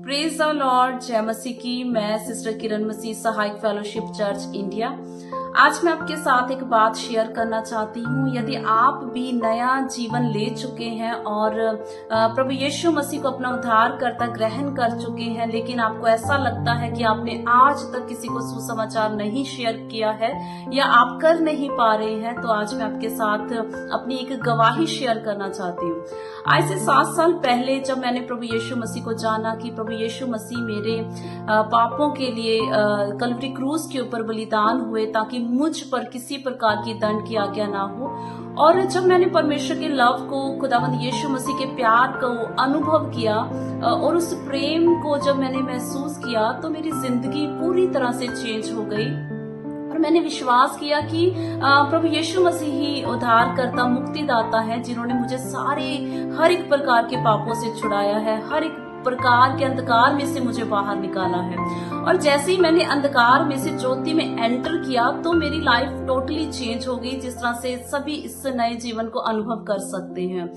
Praise the Lord. जय मसीह की। मैं सिस्टर किरण मसीह, सहायक फेलोशिप चर्च इंडिया। आज मैं आपके साथ एक बात शेयर करना चाहती हूँ। यदि आप भी नया जीवन ले चुके हैं और प्रभु यीशु मसीह को अपना उद्धारकर्ता ग्रहण कर चुके हैं, लेकिन आपको ऐसा लगता है कि आपने आज तक किसी को सुसमाचार नहीं शेयर किया है या आप कर नहीं पा रहे हैं, तो आज मैं आपके साथ अपनी एक गवाही शेयर करना चाहती हूँ। आज से 7 साल पहले जब मैंने प्रभु यीशु मसीह को जाना कि प्रभु यीशु मसीह मेरे पापों के लिए कल्वरी क्रूज के ऊपर बलिदान हुए ताकि मुझ पर किसी प्रकार की दंड की आज्ञा ना हो, और जब मैंने परमेश्वर के लव को, खुदावंद यीशु मसीह के प्यार को अनुभव किया और उस प्रेम को जब मैंने महसूस किया, तो मेरी जिंदगी पूरी तरह से चेंज हो गई। और मैंने विश्वास किया कि प्रभु यीशु मसीह ही उद्धारकर्ता, मुक्तिदाता है, जिन्होंने मुझे हर एक प्रकार के पापों से छुड़ाया है, हर एक प्रकार के अंधकार में से मुझे बाहर निकाला है। और जैसे ही मैंने अंधकार में से ज्योति में एंटर किया, तो मेरी लाइफ टोटली चेंज हो गई, जिस तरह से सभी इस नए जीवन को अनुभव कर सकते हैं।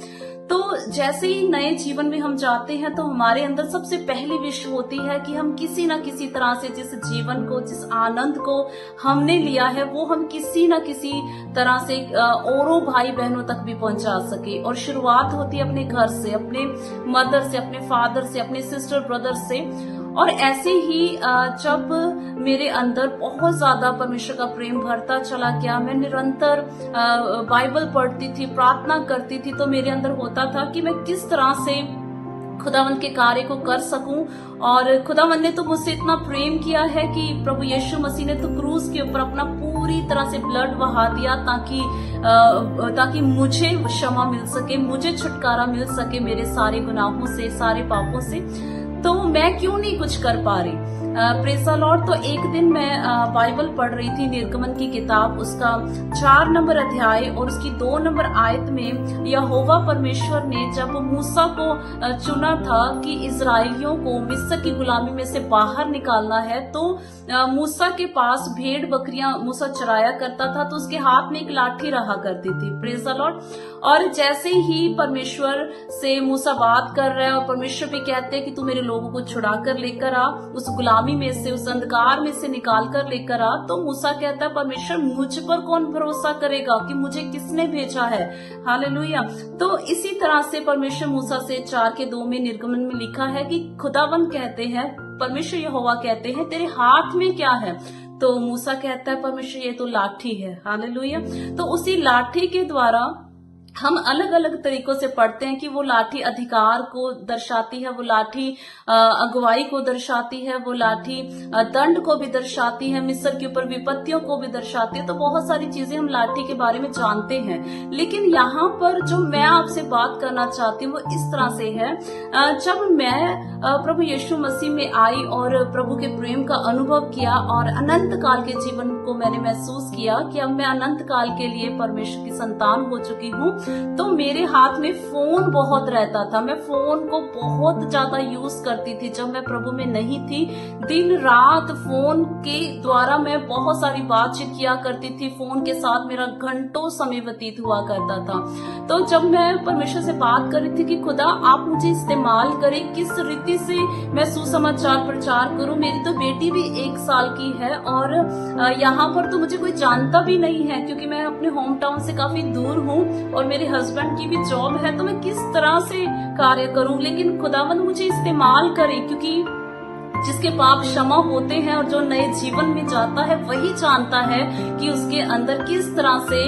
तो जैसे ही नए जीवन में हम जाते हैं, तो हमारे अंदर सबसे पहली विश होती है कि हम किसी न किसी तरह से जिस जीवन को, जिस आनंद को हमने लिया है, वो हम किसी न किसी तरह से औरों भाई बहनों तक भी पहुंचा सके। और शुरुआत होती है अपने घर से, अपने मदर से, अपने फादर से, अपने सिस्टर ब्रदर से। और ऐसे ही जब मेरे अंदर बहुत ज्यादा परमेश्वर का प्रेम भरता चला गया, मैं निरंतर बाइबल पढ़ती थी, प्रार्थना करती थी, तो मेरे अंदर होता था कि मैं किस तरह से खुदावंद के कार्य को कर सकूं। और खुदावंद ने तो मुझसे इतना प्रेम किया है कि प्रभु यीशु मसीह ने तो क्रूज के ऊपर अपना पूरी तरह से ब्लड बहा दिया ताकि मुझे क्षमा मिल सके, मुझे छुटकारा मिल सके मेरे सारे गुनाहों से, सारे पापों से। तो मैं क्यों नहीं कुछ कर पा रही? Praise the Lord. तो एक दिन मैं बाइबल पढ़ रही थी, निर्गमन की किताब, उसका 4 नंबर अध्याय और उसकी 2 नंबर आयत में यहोवा परमेश्वर ने जब मूसा को चुना था कि इजराइलियों को मिस्र की गुलामी में से बाहर निकालना है, तो मूसा के पास भेड़ बकरियां मूसा चराया करता था, तो उसके हाथ में एक लाठी रहा करती थी। Praise the Lord. और जैसे ही परमेश्वर से मूसा बात कर रहा है और परमेश्वर भी कहते हैं कि तू मेरे लोगों को छुड़ा कर लेकर आ, उस गुलामी में से, उस अंधकार में से निकाल कर लेकर आ, तो मूसा कहता है परमेश्वर मुझ पर कौन भरोसा करेगा कि मुझे किसने भेजा है। हालेलुया। तो इसी तरह से परमेश्वर मूसा से 4:2 में निर्गमन में लिखा है कि खुदावंद कहते हैं, परमेश्वर यहोवा कहते हैं, तेरे हाथ में क्या है? तो मूसा कहता है परमेश्वर ये तो लाठी है। हालेलुया। तो उसी लाठी के द्वारा हम अलग अलग तरीकों से पढ़ते हैं कि वो लाठी अधिकार को दर्शाती है, वो लाठी अगुवाई को दर्शाती है, वो लाठी दंड को भी दर्शाती है, मिस्र के ऊपर विपत्तियों को भी दर्शाती है। तो बहुत सारी चीजें हम लाठी के बारे में जानते हैं, लेकिन यहाँ पर जो मैं आपसे बात करना चाहती हूँ वो इस तरह से है। जब मैं प्रभु यीशु मसीह में आई और प्रभु के प्रेम का अनुभव किया और अनंत काल के जीवन को मैंने महसूस किया कि अब मैं अनंत काल के लिए परमेश्वर की संतान हो चुकी हूँ, तो मेरे हाथ में फोन बहुत रहता था। मैं फोन को बहुत ज्यादा यूज करती थी जब मैं प्रभु में नहीं थी। दिन रात फोन के द्वारा मैं बहुत सारी बातचीत किया करती थी, फोन के साथ मेरा घंटों समय व्यतीत हुआ करता था। तो जब मैं परमेश्वर से बात कर रही थी कि खुदा आप मुझे इस्तेमाल करें, किस रीति से मैं सुसमाचार प्रचार करूं। मेरी तो बेटी भी 1 साल की है और यहाँ पर तो मुझे कोई जानता भी नहीं है, क्योंकि मैं अपने होम टाउन से काफी दूर हूँ और मेरे हस्बैंड की भी जॉब है, तो मैं किस तरह से कार्य करूं। लेकिन खुदावंद मुझे इस्तेमाल करे, क्योंकि जिसके पाप क्षमा होते हैं और जो नए जीवन में जाता है वही जानता है कि उसके अंदर किस तरह से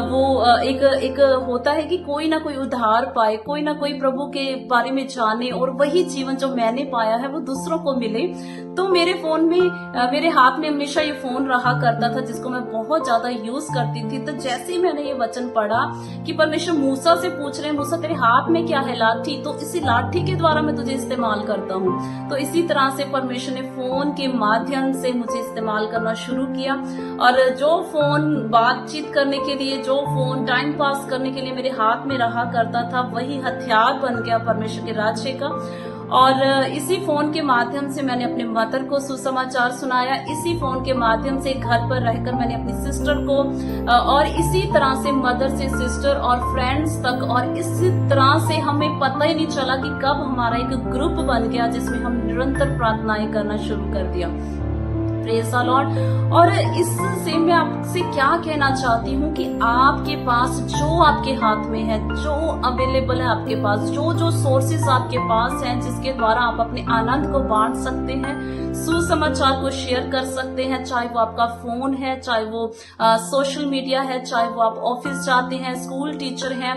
वो एक होता है कि कोई ना कोई उद्धार पाए, कोई ना कोई प्रभु के बारे में जाने और वही जीवन जो मैंने पाया है वो दूसरों को मिले। तो मेरे फोन में, मेरे हाथ में हमेशा ये फोन रहा करता था, जिसको मैं बहुत ज्यादा यूज करती थी। तो जैसे ही मैंने ये वचन पढ़ा कि परमेश्वर मूसा से पूछ रहे हैं, मूसा तेरे हाथ में क्या है? लाठी। तो इसी लाठी के द्वारा मैं तुझे इस्तेमाल करता हूँ। तो इसी तरह से परमेश्वर ने फोन के माध्यम से मुझे इस्तेमाल करना शुरू किया। और जो फोन बातचीत करने के लिए, जो फोन टाइम पास करने के लिए मेरे हाथ में रहा करता था, वही हथियार बन गया परमेश्वर के राज्य का। और इसी फोन के माध्यम से मैंने अपने मदर को सुसमाचार सुनाया। इसी फोन के माध्यम से घर पर रहकर मैंने अपनी सिस्टर को और इसी तरह से मदर से सिस्टर और फ्रेंड्स तक, और इसी तरह से हमें पता ही नहीं चला कि कब हमारा एक ग्रुप बन गया जिसमें हम निरंतर प्रार्थनाएं करना शुरू कर दिया। Praise the Lord. और इससे मैं आपसे क्या कहना चाहती हूँ कि आपके पास जो आपके हाथ में है, जो अवेलेबल है आपके पास, जो सोर्सेस आपके पास हैं जिसके द्वारा आप अपने आनंद को बांट सकते हैं, सुसमाचार को शेयर कर सकते हैं, चाहे वो आपका फोन है, चाहे वो सोशल मीडिया है, चाहे वो आप ऑफिस जाते हैं, स्कूल टीचर हैं,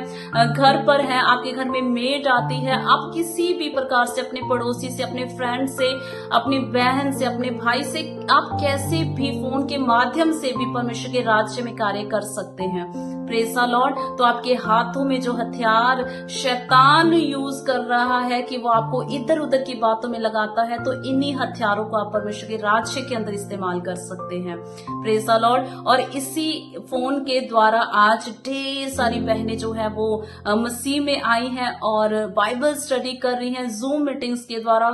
घर पर हैं, आपके घर में मेड आती है, आप किसी भी प्रकार से अपने पड़ोसी से, अपने फ्रेंड से, अपनी बहन से, अपने भाई से, आप कैसे भी फोन के माध्यम से भी परमेश्वर के राज्य में कार्य कर सकते हैं। Praise the Lord. तो आपके हाथों में जो हथियार शैतान यूज कर रहा है कि वो आपको इधर उधर की बातों में लगाता है, तो इन्हीं हथियारों को आप परमेश्वर के राज्य के अंदर इस्तेमाल कर सकते हैं। Praise the Lord. और इसी फोन के द्वारा आज ढेर सारी बहनें जो है वो मसीह में आई हैं और बाइबल स्टडी कर रही हैं, जूम मीटिंग्स के द्वारा,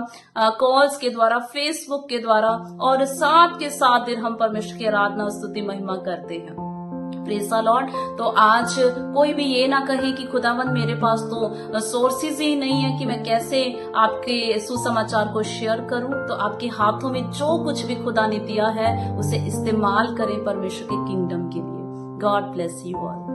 कॉल्स के द्वारा, फेसबुक के द्वारा, और 7 के 7 दिन हम परमेश्वर की आराधना, स्तुति, महिमा करते हैं। Praise the Lord. तो आज कोई भी ये ना कहे कि खुदावन मेरे पास तो सोर्सेज ही नहीं है कि मैं कैसे आपके सुसमाचार को शेयर करूं। तो आपके हाथों में जो कुछ भी खुदा ने दिया है उसे इस्तेमाल करें परमेश्वर के किंगडम के लिए। God bless you all.